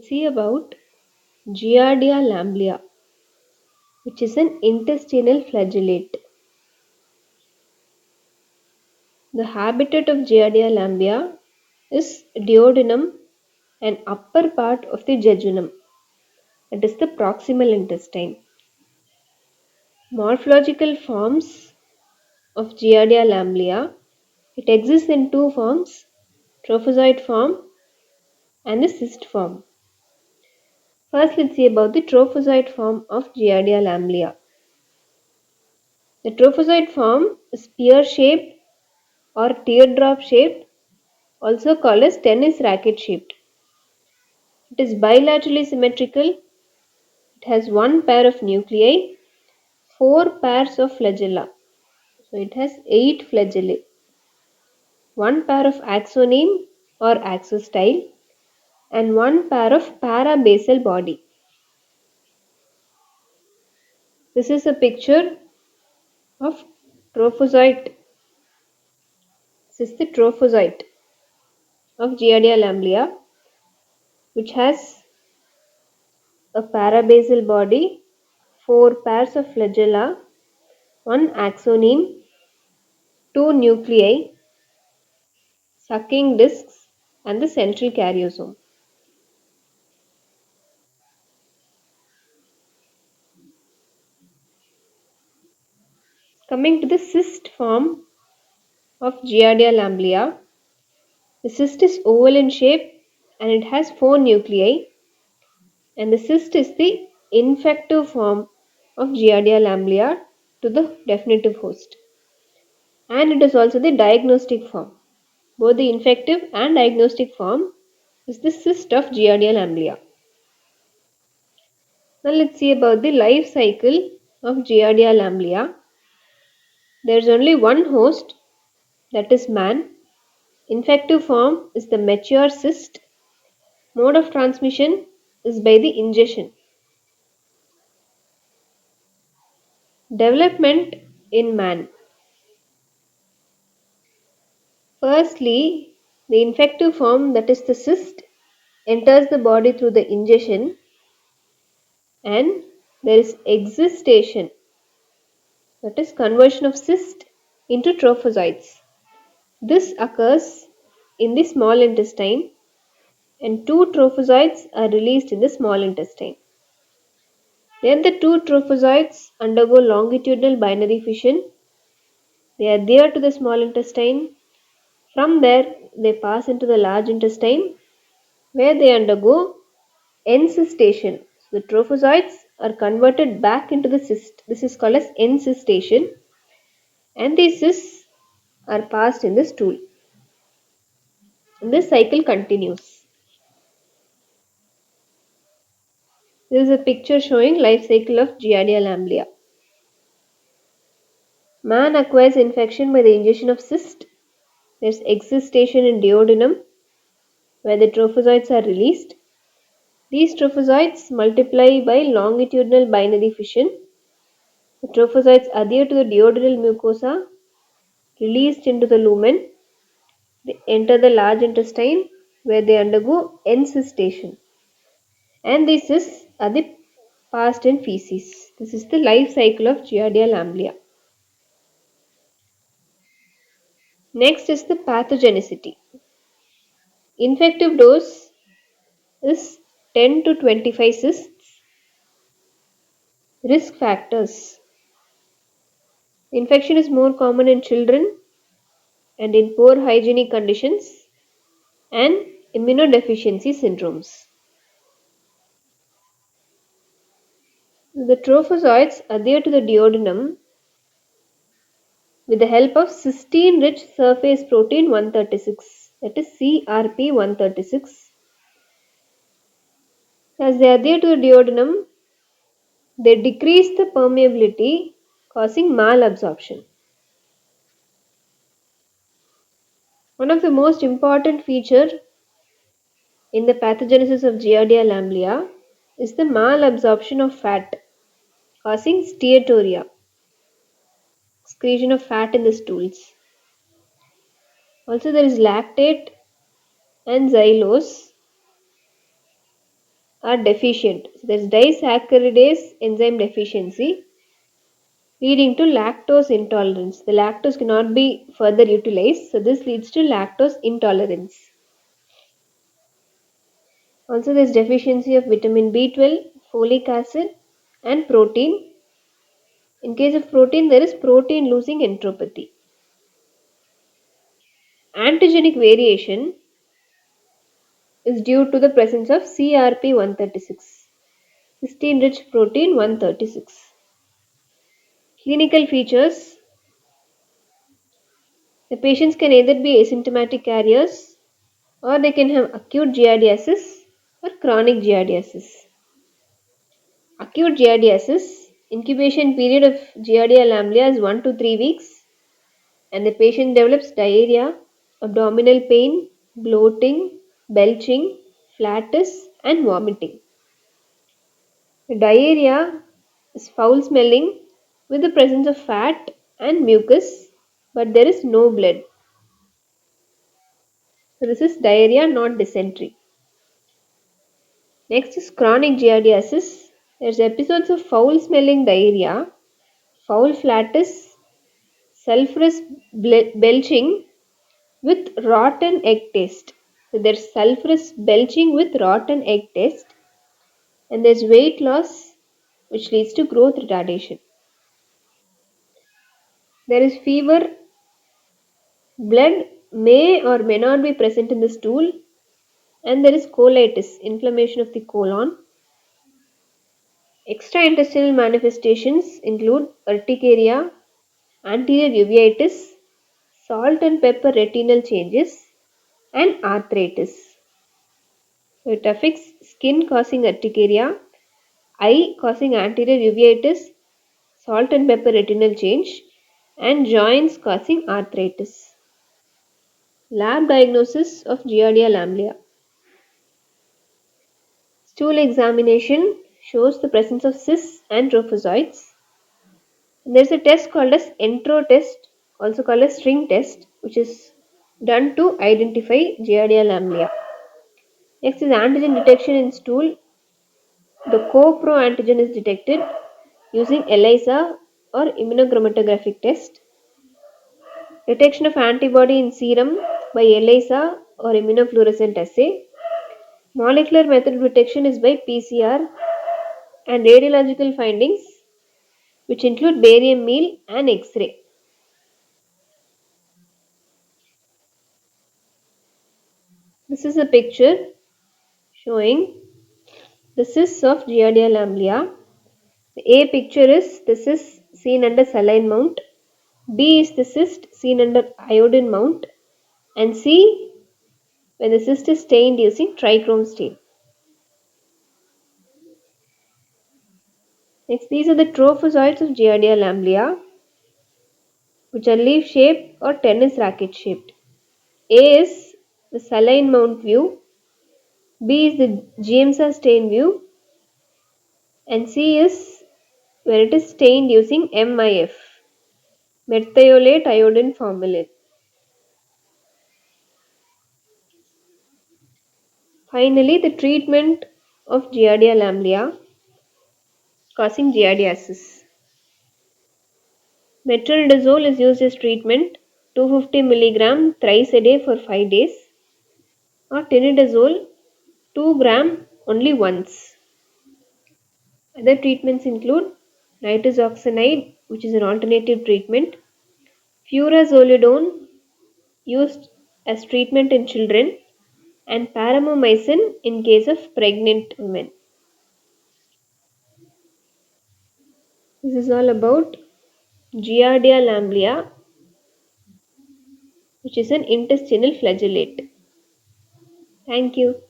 See about Giardia lamblia, which is an intestinal flagellate. The habitat of Giardia lamblia is duodenum and upper part of the jejunum, that is the proximal intestine. Morphological forms of Giardia lamblia, it exists in two forms, trophozoite form and the cyst form. First, let's see about the trophozoite form of Giardia lamblia. The trophozoite form is pear-shaped or teardrop shaped, also called as tennis racket shaped. It is bilaterally symmetrical. It has one pair of nuclei, four pairs of flagella. So it has 8 flagellae, one pair of axoneme or axostyle, and one pair of parabasal body. This is a picture of trophozoite. This is the trophozoite of Giardia lamblia, which has a parabasal body, four pairs of flagella, one axoneme, two nuclei, sucking discs, and the central karyosome. Coming to the cyst form of Giardia lamblia, the cyst is oval in shape and it has four nuclei, and the cyst is the infective form of Giardia lamblia to the definitive host, and it is also the diagnostic form. Both the infective and diagnostic form is the cyst of Giardia lamblia. Now let's see about the life cycle of Giardia lamblia. There is only one host, that is man. Infective form is the mature cyst. Mode of transmission is by the ingestion. Development in man. Firstly, the infective form, that is the cyst, enters the body through the ingestion, and there is excistation, that is conversion of cyst into trophozoites. This occurs in the small intestine, and two trophozoites are released in the small intestine. Then the two trophozoites undergo longitudinal binary fission. They adhere to the small intestine. From there, they pass into the large intestine where they undergo encystation. So the trophozoites are converted back into the cyst. This is called as encystation, and these cysts are passed in the stool. And this cycle continues. This is a picture showing life cycle of Giardia lamblia. Man acquires infection by the ingestion of cyst. There is excistation in duodenum where the trophozoites are released. These trophozoites multiply by longitudinal binary fission. The trophozoites adhere to the duodenal mucosa, released into the lumen. They enter the large intestine where they undergo encystation. And these cysts are passed in feces. This is the life cycle of Giardia lamblia. Next is the pathogenicity. Infective dose is 10 to 25 cysts. Risk factors. Infection is more common in children and in poor hygienic conditions and immunodeficiency syndromes. The trophozoites adhere to the duodenum with the help of cysteine rich surface protein 136, that is CRP 136. As they adhere to the duodenum, they decrease the permeability, causing malabsorption. One of the most important features in the pathogenesis of Giardia lamblia is the malabsorption of fat, causing steatorrhea, excretion of fat in the stools. Also, there is lactate and xylose, are deficient. So there's disaccharidase enzyme deficiency leading to lactose intolerance. The lactose cannot be further utilized, so this leads to lactose intolerance. Also, there's deficiency of vitamin B12, folic acid, and protein. In case of protein, there is protein losing enteropathy. Antigenic variation is due to the presence of CRP136, cysteine rich protein 136. Clinical features: the patients can either be asymptomatic carriers or they can have acute giardiasis or chronic giardiasis. Acute giardiasis, incubation period of Giardia lamblia is 1 to 3 weeks, and the patient develops diarrhea, abdominal pain, bloating, belching, flatus, and vomiting. The diarrhea is foul smelling with the presence of fat and mucus, but there is no blood. So this is diarrhea, not dysentery. Next is chronic giardiasis. There's episodes of foul smelling diarrhea, foul flatus, sulfurous belching with rotten egg taste. So there's sulfurous belching with rotten egg taste, and there's weight loss which leads to growth retardation. There is fever, blood may or may not be present in the stool, and there is colitis, inflammation of the colon. Extraintestinal manifestations include urticaria, anterior uveitis, salt and pepper retinal changes, and arthritis. So it affects skin causing urticaria, eye causing anterior uveitis, salt and pepper retinal change, and joints causing arthritis. Lab diagnosis of Giardia lamblia. Stool examination shows the presence of cysts and trophozoites. And there is a test called as Entro test, also called as string test, which is done to identify Giardia lamblia. Next is antigen detection in stool. The co-pro antigen is detected using ELISA or immunochromatographic test. Detection of antibody in serum by ELISA or immunofluorescent assay. Molecular method of detection is by PCR, and radiological findings which include barium meal and X-ray. This is a picture showing the cysts of Giardia lamblia. The A picture is the cyst seen under saline mount, B is the cyst seen under iodine mount, and C when the cyst is stained using trichrome stain. Next, these are the trophozoites of Giardia lamblia, which are leaf shaped or tennis racket shaped. A is the saline mount view, B is the Giemsa stain view, and C is where it is stained using MIF, methiolate iodine formalin. Finally, the treatment of Giardia lamblia causing giardiasis. Metronidazole is used as treatment, 250 mg thrice a day for 5 days, or tinidazole 2 gram only once. Other treatments include nitazoxanide, which is an alternative treatment, furazolidone used as treatment in children, and paromomycin in case of pregnant women. This is all about Giardia lamblia, which is an intestinal flagellate. Thank you.